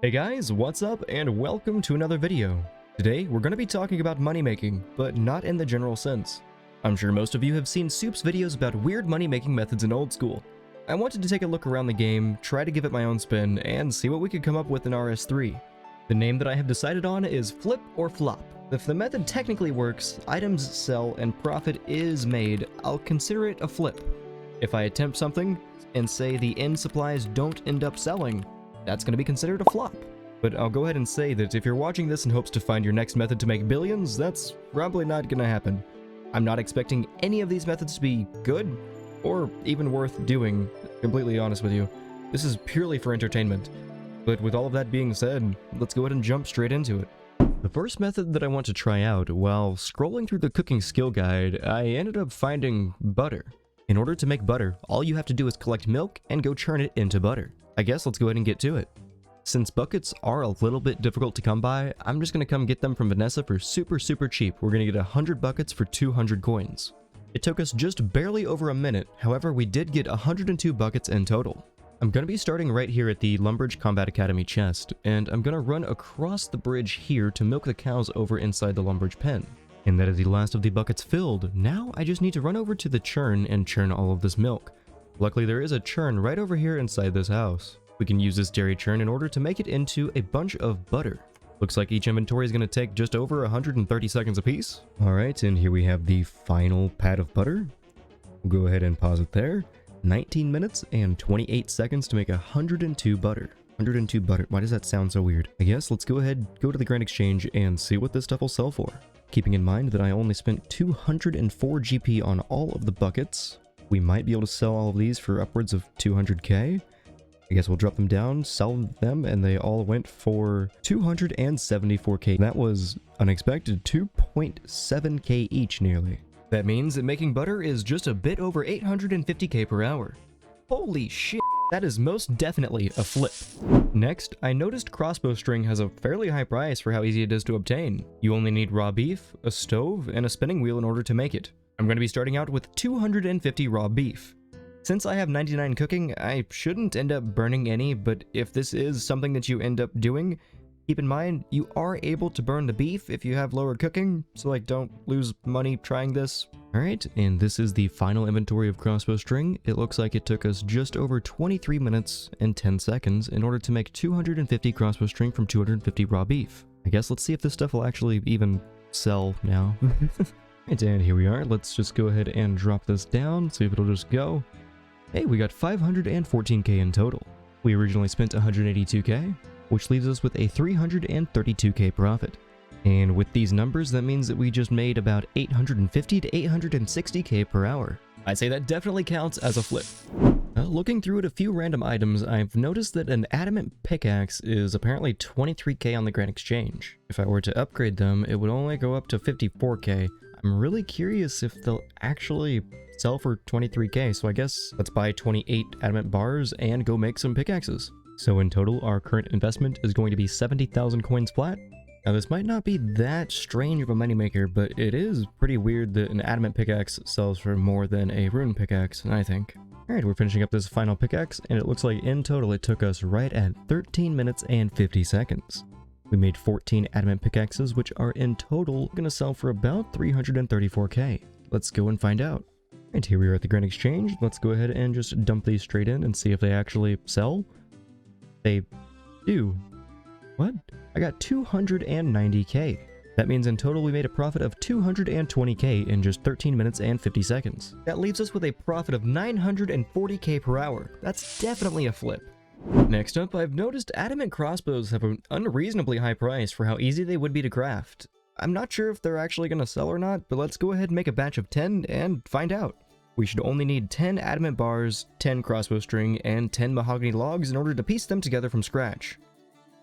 Hey guys, what's up and welcome to another video. Today we're going to be talking about money making, but not in the general sense. I'm sure most of you have seen Soup's videos about weird money making methods in old school. I wanted to take a look around the game, try to give it my own spin, and see what we could come up with in RS3. The name that I have decided on is Flip or Flop. If the method technically works, items sell and profit is made, I'll consider it a flip. If I attempt something and say the end supplies don't end up selling, that's going to be considered a flop. But I'll go ahead and say that if you're watching this in hopes to find your next method to make billions, that's probably not going to happen. I'm not expecting any of these methods to be good or even worth doing, completely honest with you. This is purely for entertainment. But with all of that being said, let's go ahead and jump straight into it. The first method that I want to try out, while scrolling through the cooking skill guide, I ended up finding butter. In order to make butter, all you have to do is collect milk and go churn it into butter. I guess let's go ahead and get to it. Since buckets are a little bit difficult to come by, I'm just going to come get them from Vanessa for super cheap. We're going to get 100 buckets for 200 coins. It took us just barely over a minute, however we did get 102 buckets in total. I'm going to be starting right here at the Lumbridge Combat Academy chest, and I'm going to run across the bridge here to milk the cows over inside the Lumbridge pen. And that is the last of the buckets filled. Now I just need to run over to the churn and churn all of this milk. Luckily there is a churn right over here inside this house. We can use this dairy churn in order to make it into a bunch of butter. Looks like each inventory is going to take just over 130 seconds apiece. Alright, and here we have the final pat of butter. We'll go ahead and pause it there. 19 minutes and 28 seconds to make 102 butter. 102 butter. Why does that sound so weird? I guess let's go ahead, go to the Grand Exchange and see what this stuff will sell for. Keeping in mind that I only spent 204 GP on all of the buckets. We might be able to sell all of these for upwards of 200k. I guess we'll drop them down, sell them, and they all went for 274k. That was unexpected, 2.7k each nearly. That means that making butter is just a bit over 850k per hour. Holy shit, that is most definitely a flip. Next, I noticed crossbow string has a fairly high price for how easy it is to obtain. You only need raw beef, a stove, and a spinning wheel in order to make it. I'm going to be starting out with 250 raw beef. Since I have 99 cooking, I shouldn't end up burning any, but if this is something that you end up doing, keep in mind, you are able to burn the beef if you have lower cooking, so like don't lose money trying this. Alright, and this is the final inventory of crossbow string. It looks like it took us just over 23 minutes and 10 seconds in order to make 250 crossbow string from 250 raw beef. I guess let's see if this stuff will actually even sell now. Right, and here we are. Let's just go ahead and drop this down, see if it'll just go. Hey, we got 514k in total. We originally spent 182k, which leaves us with a 332k profit. And with these numbers, that means that we just made about 850 to 860k per hour. I'd say that definitely counts as a flip. Looking through at a few random items, I've noticed that an Adamant pickaxe is apparently 23k on the Grand Exchange. If I were to upgrade them, it would only go up to 54k. I'm really curious if they'll actually sell for 23k, so I guess let's buy 28 Adamant bars and go make some pickaxes. So in total, our current investment is going to be 70,000 coins flat. Now this might not be that strange of a moneymaker, but it is pretty weird that an Adamant pickaxe sells for more than a rune pickaxe, I think. Alright, we're finishing up this final pickaxe, and it looks like in total it took us right at 13 minutes and 50 seconds. We made 14 Adamant pickaxes, which are in total going to sell for about 334k. Let's go and find out. And here we are at the Grand Exchange. Let's go ahead and just dump these straight in and see if they actually sell. They do. What? I got 290k. That means in total we made a profit of 220k in just 13 minutes and 50 seconds. That leaves us with a profit of 940k per hour. That's definitely a flip. Next up, I've noticed Adamant crossbows have an unreasonably high price for how easy they would be to craft. I'm not sure if they're actually going to sell or not, but let's go ahead and make a batch of 10 and find out. We should only need 10 Adamant bars, 10 crossbow string, and 10 mahogany logs in order to piece them together from scratch.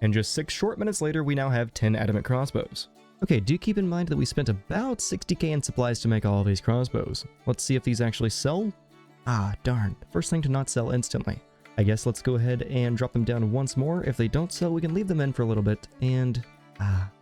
And just 6 short minutes later, we now have 10 Adamant crossbows. Okay, do keep in mind that we spent about 60k in supplies to make all of these crossbows. Let's see if these actually sell. Ah, darn. First thing to not sell instantly. I guess let's go ahead and drop them down once more. If they don't sell, we can leave them in for a little bit, and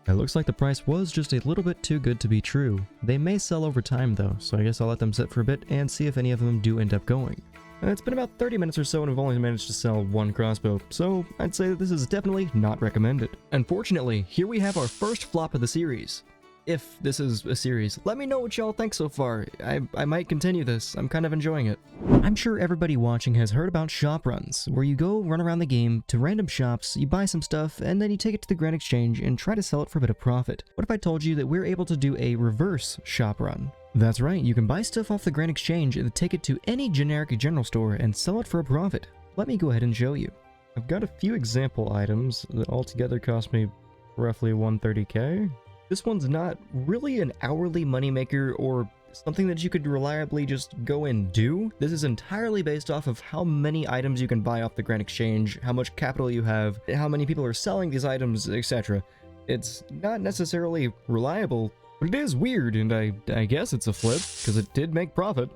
it looks like the price was just a little bit too good to be true. They may sell over time though, so I guess I'll let them sit for a bit and see if any of them do end up going. It's been about 30 minutes or so and we've only managed to sell one crossbow, so I'd say that this is definitely not recommended. Unfortunately, here we have our first flop of the series. If this is a series, let me know what y'all think so far. I might continue this. I'm kind of enjoying it. I'm sure everybody watching has heard about shop runs, where you go run around the game to random shops, you buy some stuff, and then you take it to the Grand Exchange and try to sell it for a bit of profit. What if I told you that we're able to do a reverse shop run? That's right, you can buy stuff off the Grand Exchange and take it to any generic general store and sell it for a profit. Let me go ahead and show you. I've got a few example items that altogether cost me roughly 130k. This one's not really an hourly moneymaker or something that you could reliably just go and do. This is entirely based off of how many items you can buy off the Grand Exchange, how much capital you have, how many people are selling these items, etc. It's not necessarily reliable, but it is weird, and I guess it's a flip, because it did make profit.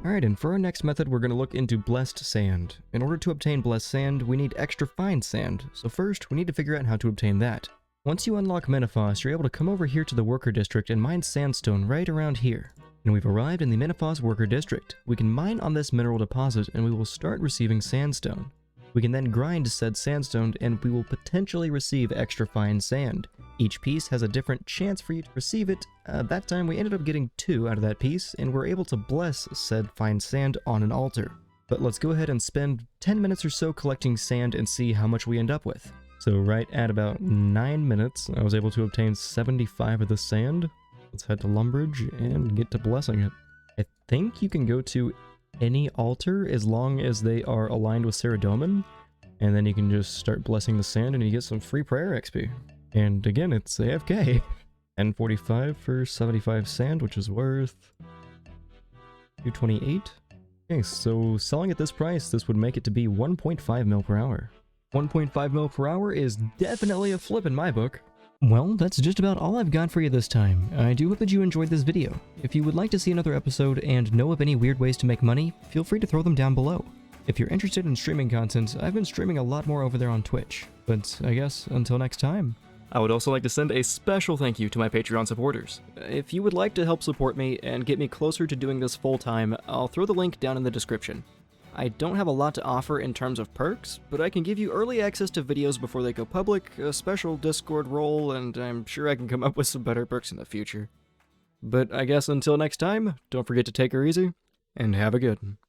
Alright, and for our next method, we're going to look into blessed sand. In order to obtain blessed sand, we need extra fine sand, so first, we need to figure out how to obtain that. Once you unlock Menopause, you're able to come over here to the Worker District and mine sandstone right around here. And we've arrived in the Menopause Worker District. We can mine on this mineral deposit and we will start receiving sandstone. We can then grind said sandstone and we will potentially receive extra fine sand. Each piece has a different chance for you to receive it. That time we ended up getting 2 out of that piece and we're able to bless said fine sand on an altar. But let's go ahead and spend 10 minutes or so collecting sand and see how much we end up with. So right at about 9 minutes, I was able to obtain 75 of the sand. Let's head to Lumbridge and get to blessing it. I think you can go to any altar as long as they are aligned with Saradomin, and then you can just start blessing the sand and you get some free prayer XP. And again, it's AFK. 1045 for 75 sand, which is worth 228. Okay, so selling at this price, this would make it to be 1.5 mil per hour. 1.5 mil per hour is definitely a flip in my book. Well, that's just about all I've got for you this time. I do hope that you enjoyed this video. If you would like to see another episode and know of any weird ways to make money, feel free to throw them down below. If you're interested in streaming content, I've been streaming a lot more over there on Twitch. But I guess until next time. I would also like to send a special thank you to my Patreon supporters. If you would like to help support me and get me closer to doing this full time, I'll throw the link down in the description. I don't have a lot to offer in terms of perks, but I can give you early access to videos before they go public, a special Discord role, and I'm sure I can come up with some better perks in the future. But I guess until next time, don't forget to take her easy, and have a good one.